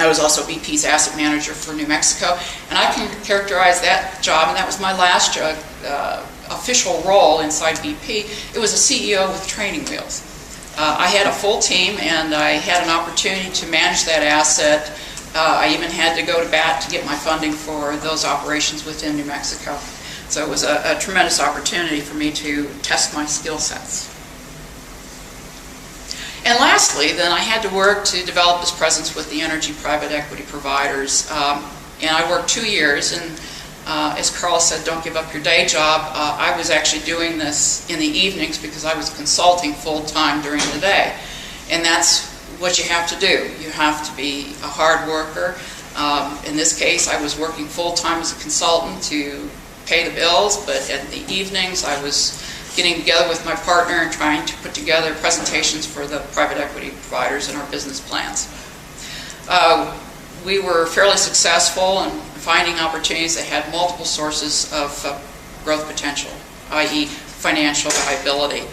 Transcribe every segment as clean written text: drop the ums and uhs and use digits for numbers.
I was also BP's asset manager for New Mexico, and I can characterize that job, and that was my last job, official role inside BP. It was a CEO with training wheels. I had a full team, and I had an opportunity to manage that asset. I even had to go to bat to get my funding for those operations within New Mexico. So it was a tremendous opportunity for me to test my skill sets. And lastly, then I had to work to develop this presence with the energy private equity providers. And I worked 2 years, and as Carl said, don't give up your day job. I was actually doing this in the evenings because I was consulting full-time during the day. And that's what you have to do. You have to be a hard worker. In this case, I was working full-time as a consultant to pay the bills, but in the evenings I was getting together with my partner and trying to put together presentations for the private equity providers in our business plans. We were fairly successful in finding opportunities that had multiple sources of growth potential, i.e. financial viability.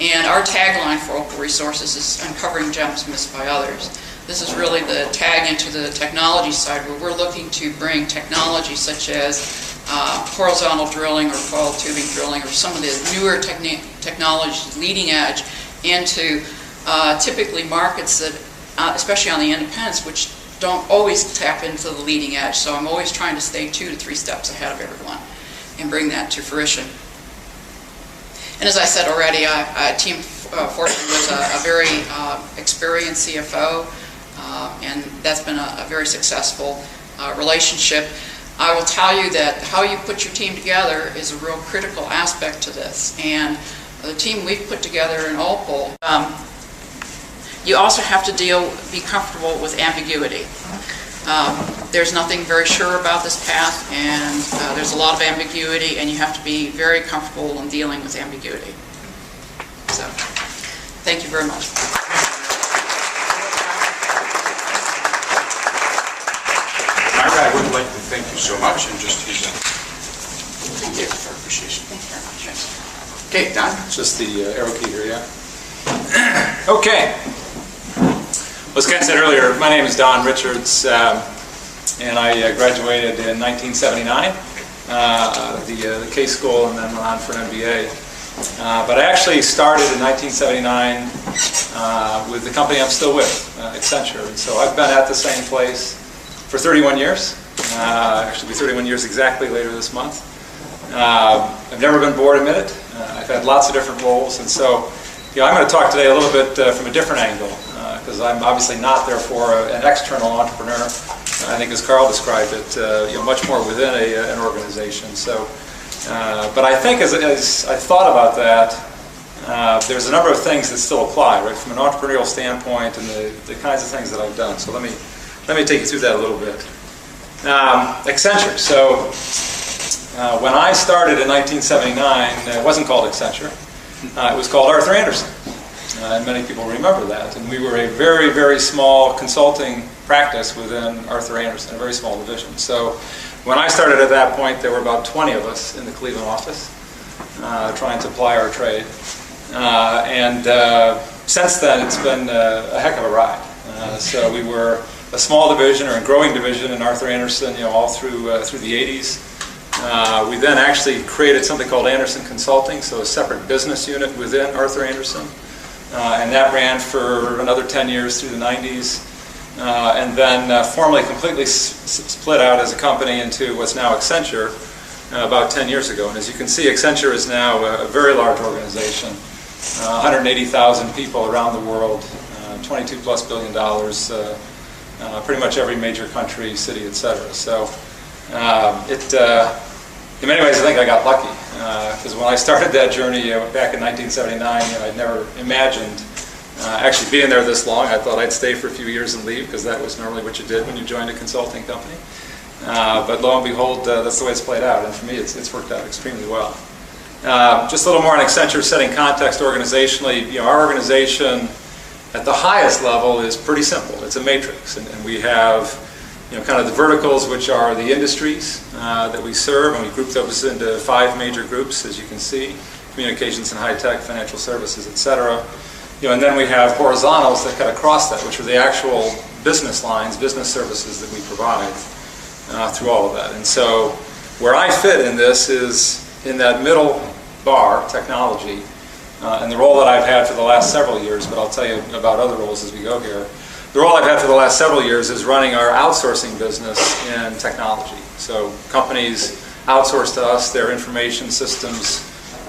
And our tagline for Opal Resources is uncovering gems missed by others. This is really the tag into the technology side, where we're looking to bring technology such as horizontal drilling or coiled tubing drilling or some of the newer technologies, leading edge, into typically markets that, especially on the independents, which don't always tap into the leading edge. So I'm always trying to stay 2 to 3 steps ahead of everyone and bring that to fruition. And as I said already, Team Fortune was a very experienced CFO, and that's been a very successful relationship. I will tell you that how you put your team together is a real critical aspect to this. And the team we've put together in Opal, you also have to be comfortable with ambiguity. There's nothing very sure about this path, and there's a lot of ambiguity, and you have to be very comfortable in dealing with ambiguity. So, thank you very much. I would like to thank you so much, and just use Thank you for appreciation. Thank you very much. Okay, Don. It's just the arrow key here, yeah. Okay. As Ken said earlier, my name is Don Richards, and I graduated in 1979, the K School, and then went on for an MBA. But I actually started in 1979 with the company I'm still with, Accenture. And so I've been at the same place for 31 years. Actually, be 31 years exactly later this month. I've never been bored a minute. I've had lots of different roles, and so I'm going to talk today a little bit from a different angle, because I'm obviously not therefore an external entrepreneur. I think, as Carl described it, much more within an organization. So, but I think as I thought about that, there's a number of things that still apply, right, from an entrepreneurial standpoint, and the kinds of things that I've done. So let me take you through that a little bit. Accenture. So when I started in 1979, it wasn't called Accenture. It was called Arthur Andersen. And many people remember that. And we were a very, very small consulting practice within Arthur Andersen, a very small division. So when I started at that point, there were about 20 of us in the Cleveland office trying to ply our trade. And since then, it's been a heck of a ride. So we were a small division, or a growing division, in Arthur Andersen, all through the 80s. We then actually created something called Andersen Consulting, so a separate business unit within Arthur Andersen. And that ran for another 10 years through the 90s. And then formally completely split out as a company into what's now Accenture about 10 years ago. And as you can see, Accenture is now a very large organization, 180,000 people around the world, $22+ billion, pretty much every major country, city, etc. So in many ways, I think I got lucky, because when I started that journey back in 1979, I'd never imagined actually being there this long. I thought I'd stay for a few years and leave, because that was normally what you did when you joined a consulting company. But lo and behold, that's the way it's played out, and for me, it's worked out extremely well. Just a little more on Accenture, setting context organizationally. Our organization at the highest level is pretty simple. It's a matrix, and we have kind of the verticals, which are the industries that we serve, and we group those into 5 major groups, as you can see: communications and high tech, financial services, etc. And then we have horizontals that cut across that, which are the actual business lines, business services that we provide through all of that. And so where I fit in this is in that middle bar, technology, and the role that I've had for the last several years, but I'll tell you about other roles as we go here. The role I've had for the last several years is running our outsourcing business in technology. So companies outsource to us their information systems,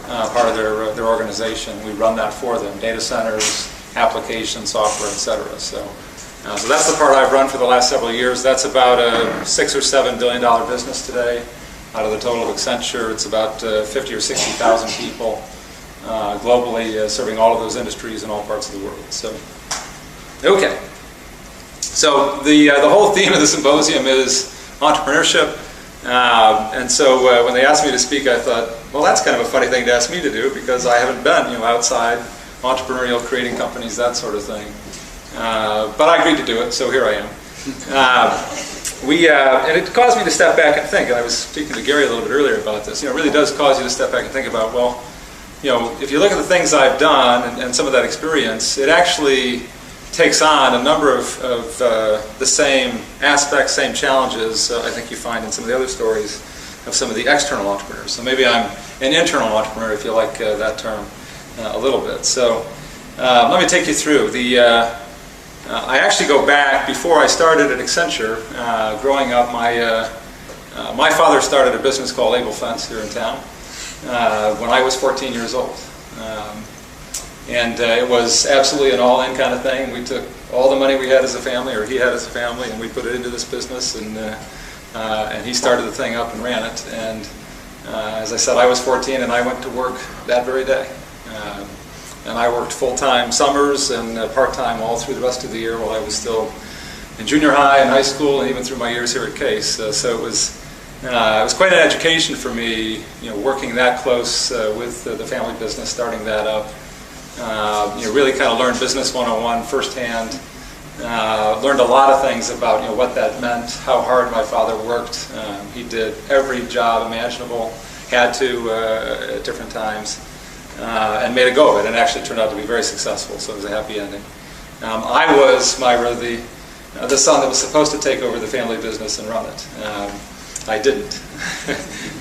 part of their organization. We run that for them, data centers, application, software, etc. So that's the part I've run for the last several years. That's about a $6 or $7 billion business today. Out of the total of Accenture, it's about 50 or 60,000 people globally, serving all of those industries in all parts of the world. So, okay. So the whole theme of the symposium is entrepreneurship. And so when they asked me to speak, I thought, well, that's kind of a funny thing to ask me to do because I haven't been, outside entrepreneurial, creating companies, that sort of thing. But I agreed to do it, so here I am. And it caused me to step back and think, and I was speaking to Gary a little bit earlier about this, it really does cause you to step back and think about, well, if you look at the things I've done and some of that experience, it actually takes on a number of the same aspects, same challenges I think you find in some of the other stories of some of the external entrepreneurs. So maybe I'm an internal entrepreneur, if you like that term, a little bit. So let me take you through. I actually go back before I started at Accenture. Growing up, my father started a business called Able Fence here in town when I was 14 years old. And it was absolutely an all-in kind of thing. We took all the money we had as a family, or he had as a family, and we put it into this business, and he started the thing up and ran it. And as I said, I was 14 and I went to work that very day. And I worked full-time summers and part-time all through the rest of the year while I was still in junior high and high school, and even through my years here at Case. So it was quite an education for me, working that close with the family business, starting that up. Really kind of learned business 101 firsthand. Learned a lot of things about what that meant, how hard my father worked. He did every job imaginable, had to at different times. And made a go of it, and actually turned out to be very successful, so it was a happy ending. I was, Myra, the son that was supposed to take over the family business and run it. I didn't,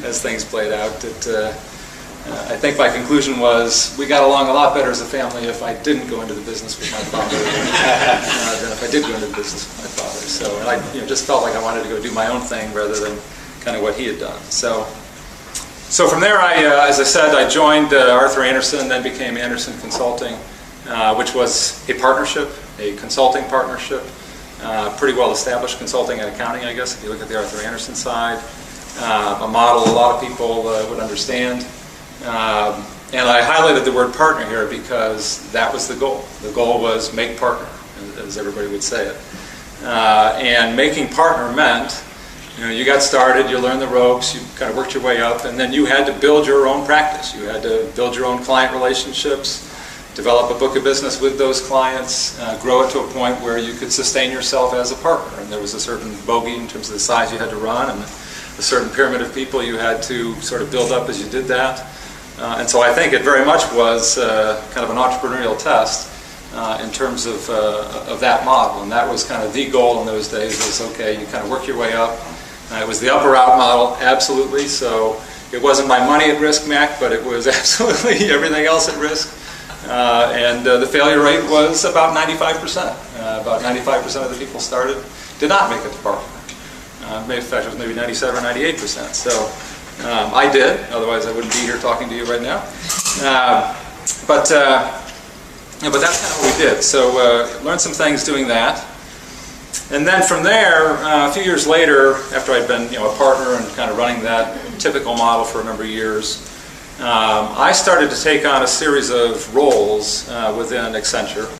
as things played out. I think my conclusion was we got along a lot better as a family if I didn't go into the business with my father than if I did go into the business with my father. So, and I just felt like I wanted to go do my own thing rather than kind of what he had done. So from there, as I said, I joined Arthur Andersen, then became Andersen Consulting, which was a partnership, a consulting partnership, pretty well established consulting and accounting, I guess, if you look at the Arthur Andersen side, a model a lot of people would understand. And I highlighted the word partner here because that was the goal. The goal was make partner, as everybody would say it. And making partner meant you got started, you learned the ropes, you kind of worked your way up, and then you had to build your own practice. You had to build your own client relationships, develop a book of business with those clients, grow it to a point where you could sustain yourself as a partner. And there was a certain bogey in terms of the size you had to run, and a certain pyramid of people you had to sort of build up as you did that. And so I think it very much was kind of an entrepreneurial test in terms of that model. And that was kind of the goal in those days was, okay, you kind of work your way up. It was the upper out model, absolutely. So it wasn't my money at risk, Mac, but it was absolutely everything else at risk. And the failure rate was about 95%. About 95% of the people started did not make it to partner. In fact, it was maybe 97 or 98%. So I did, otherwise I wouldn't be here talking to you right now. But that's kind of what we did. So learned some things doing that. And then from there, a few years later, after I'd been a partner and kind of running that typical model for a number of years, I started to take on a series of roles within Accenture.